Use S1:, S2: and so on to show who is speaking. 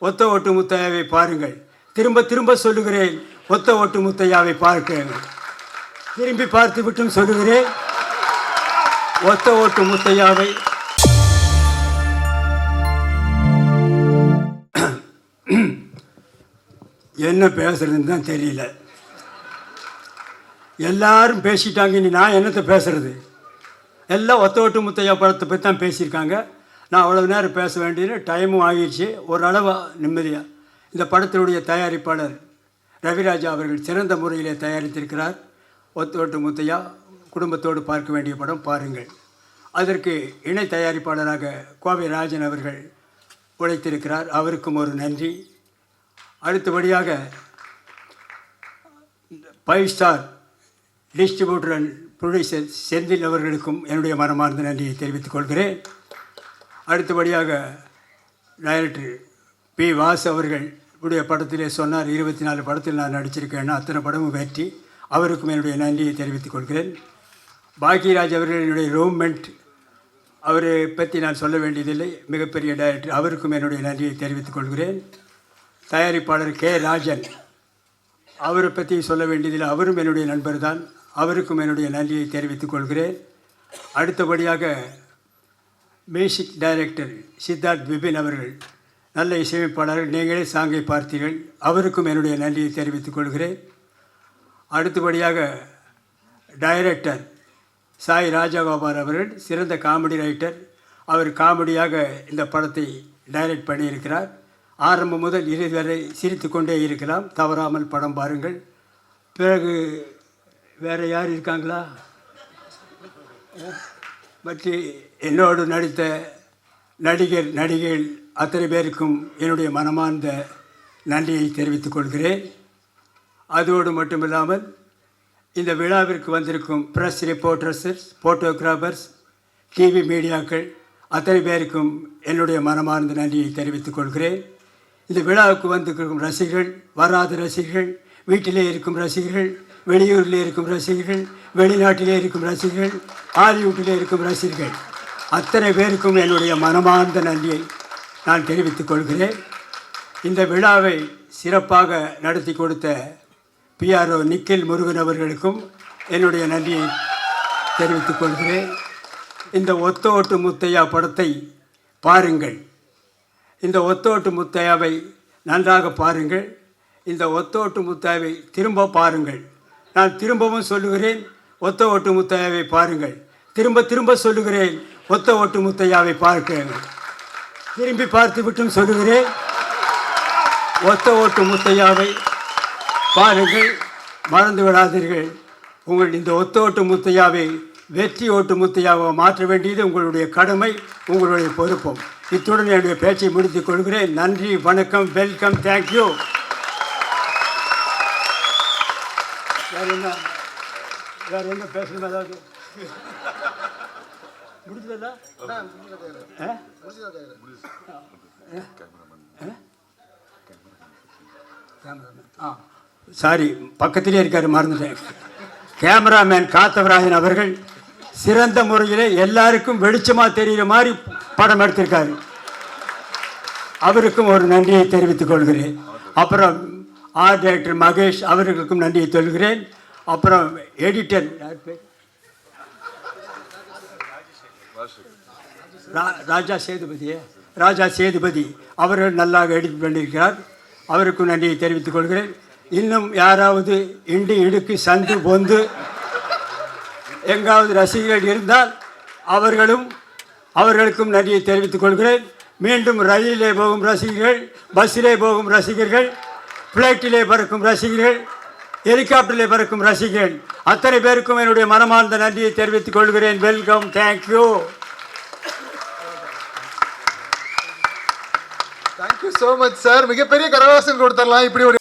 S1: ஒத்த ஓட்டு முத்தையாவை பாருங்கள். திரும்ப திரும்ப சொல்லுகிறேன், ஒத்த ஓட்டு முத்தையாவை பார்க்க. திரும்பி பார்த்து விட்டும் சொல்லுகிறேன், ஒத்த ஓட்டு முத்தையாவை. என்ன பேசுறதுன்னு தான் தெரியல. எல்லாரும் பேசிட்டாங்க, இனி நான் என்னத்தை பேசுறது? எல்லாம் ஒத்த ஓட்டு முத்தையா படத்தை பற்றி தான் பேசியிருக்காங்க. நான் அவ்வளோ நேரம் பேச வேண்டியது, டைமும் ஆகிடுச்சு. ஓரளவு நிம்மதியாக. இந்த படத்தினுடைய தயாரிப்பாளர் ரவிராஜா அவர்கள் சிறந்த முறையிலே தயாரித்திருக்கிறார். ஒத்த ஓட்டு முத்தையா குடும்பத்தோடு பார்க்க வேண்டிய படம், பாருங்கள். அதற்கு இணை தயாரிப்பாளராக கோவை ராஜன் அவர்கள் உழைத்திருக்கிறார். அவருக்கும் ஒரு நன்றி. அடுத்தபடியாக 5 star distributor and producer Senthil அவர்களுக்கும் என்னுடைய மனமார்ந்த நன்றியை தெரிவித்துக் கொள்கிறேன். அடுத்தபடியாக டைரக்டர் பி. வாசு அவர்கள் உடைய படத்திலே சொன்னார், 24 படத்தில் நான் நடிச்சிருக்கேன்னா அத்தனை படமும் வெற்றி. அவருக்கும் என்னுடைய நன்றியை தெரிவித்துக் கொள்கிறேன். பாக்யராஜ் அவர்கள் என்னுடைய ரூம்மெண்ட், அவரை பற்றி நான் சொல்ல வேண்டியதில்லை, மிகப்பெரிய டைரக்டர். அவருக்கும் என்னுடைய நன்றியை தெரிவித்துக் கொள்கிறேன். தயாரிப்பாளர் கே. ராஜன், அவரை பற்றி சொல்ல வேண்டியதில்லை, அவரும் என்னுடைய நண்பர் தான். அவருக்கும் என்னுடைய நன்றியை தெரிவித்துக் கொள்கிறேன். அடுத்தபடியாக மியூசிக் டைரக்டர் சித்தார்த் விபின் அவர்கள், நல்ல இசையமைப்பாளர்கள், நீங்களே சாங்கை பார்த்தீர்கள். அவருக்கும் என்னுடைய நன்றியை தெரிவித்துக் கொள்கிறேன். அடுத்தபடியாக டைரக்டர் சாய் ராஜகோபால் அவர்கள், சிறந்த காமெடி ரைட்டர். அவர் காமெடியாக இந்த படத்தை டைரக்ட் பண்ணியிருக்கிறார். ஆரம்பம் முதல் இறுதி வரை சிரித்து கொண்டே இருக்கலாம். தவறாமல் படம் பாருங்கள். பிறகு வேறு யார் இருக்காங்களா? பற்றி என்னோடு நடித்த நடிகர் நடிகைகள் அத்தனை பேருக்கும் என்னுடைய மனமார்ந்த நன்றியை தெரிவித்துக் கொள்கிறேன். அதோடு மட்டுமில்லாமல் இந்த விழாவிற்கு வந்திருக்கும் ப்ரெஸ் ரிப்போர்ட்டர்ஸ், ஃபோட்டோகிராஃபர்ஸ், டிவி மீடியாக்கள் அத்தனை பேருக்கும் என்னுடைய மனமார்ந்த நன்றியை தெரிவித்துக் கொள்கிறேன். இந்த விழாவுக்கு வந்திருக்கும் ரசிகர்கள், வராத ரசிகர்கள், வீட்டிலே இருக்கும் ரசிகர்கள், வெளியூரில் இருக்கும் ரசிகர்கள், வெளிநாட்டிலே இருக்கும் ரசிகர்கள், ஹாலிவுட்டிலே இருக்கும் ரசிகர்கள் அத்தனை பேருக்கும் என்னுடைய மனமார்ந்த நன்றியை நான் தெரிவித்துக் கொள்கிறேன். இந்த விழாவை சிறப்பாக நடத்தி கொடுத்த PRO நிக்கில் முருகன் அவர்களுக்கும் என்னுடைய நன்றியை தெரிவித்துக் கொள்கிறேன். இந்த ஒத்த ஓட்டு முத்தையா படத்தை பாருங்கள். இந்த ஒத்த ஓட்டு முத்தையாவை நன்றாக பாருங்கள். இந்த ஒத்த ஓட்டு முத்தையாவை திரும்ப பாருங்கள். நான் திரும்பவும் சொல்லுகிறேன், ஒத்த ஓட்டு முத்தையாவை பாருங்கள். திரும்ப திரும்ப சொல்லுகிறேன், ஒத்த ஓட்டு முத்தையாவை பார்க்க. திரும்பி பார்த்து விட்டும் சொல்லுகிறேன், ஒத்த ஓட்டு முத்தையாவை பாருங்கள். மறந்து விடாதீர்கள். உங்கள் இந்த ஒத்த ஓட்டு முத்தையாவை வெற்றி ஓட்டு முத்தையாவை மாற்ற வேண்டியது உங்களுடைய கடமை, உங்களுடைய பொறுப்பும். இத்துடன் என்னுடைய பேச்சை முடித்துக் கொள்கிறேன். நன்றி, வணக்கம், வெல்கம், தேங்க்யூ. வேறு என்ன பேசணும்? ஏதாவது முடிஞ்சதில்ல? சாரி, பக்கத்திலே இருக்காரு, மறந்துட்டேன். கேமராமேன் காத்தவராஜன் அவர்கள் சிறந்த முறையில் எல்லாருக்கும் வெளிச்சமாக தெரிகிற மாதிரி படம் எடுத்திருக்காரு. அவருக்கும் ஒரு நன்றியை தெரிவித்துக் கொள்கிறேன். அப்புறம் ஆர்ட் டைரக்டர் மகேஷ் அவர்களுக்கும் நன்றியை சொல்கிறேன். அப்புறம் எடிட்டர் ராஜா சேதுபதி அவர்கள் நல்லாக எடிட் பண்ணியிருக்கிறார். அவருக்கும் நன்றியை தெரிவித்துக் கொள்கிறேன். இன்னும் யாராவது இண்டு இடுக்கு சந்து பொந்து எங்காவது ரசிகர்கள் இருந்தால் அவர்களுக்கும் நன்றியை தெரிவித்துக் கொள்கிறேன். மீண்டும் ரயிலிலே போகும் ரசிகர்கள், பஸ்ஸிலே போகும் ரசிகர்கள், ஃப்ளைட்டிலே பறக்கும் ரசிகர்கள், ஹெலிகாப்டரிலே பறக்கும் ரசிகர்கள் அத்தனை பேருக்கும் என்னுடைய மனமார்ந்த நன்றியை தெரிவித்துக் கொள்கிறேன். Welcome, thank you.
S2: Thank you so much sir. மிகப்பெரிய கரவாசம் கொடுத்துடலாம் இப்படி ஒரு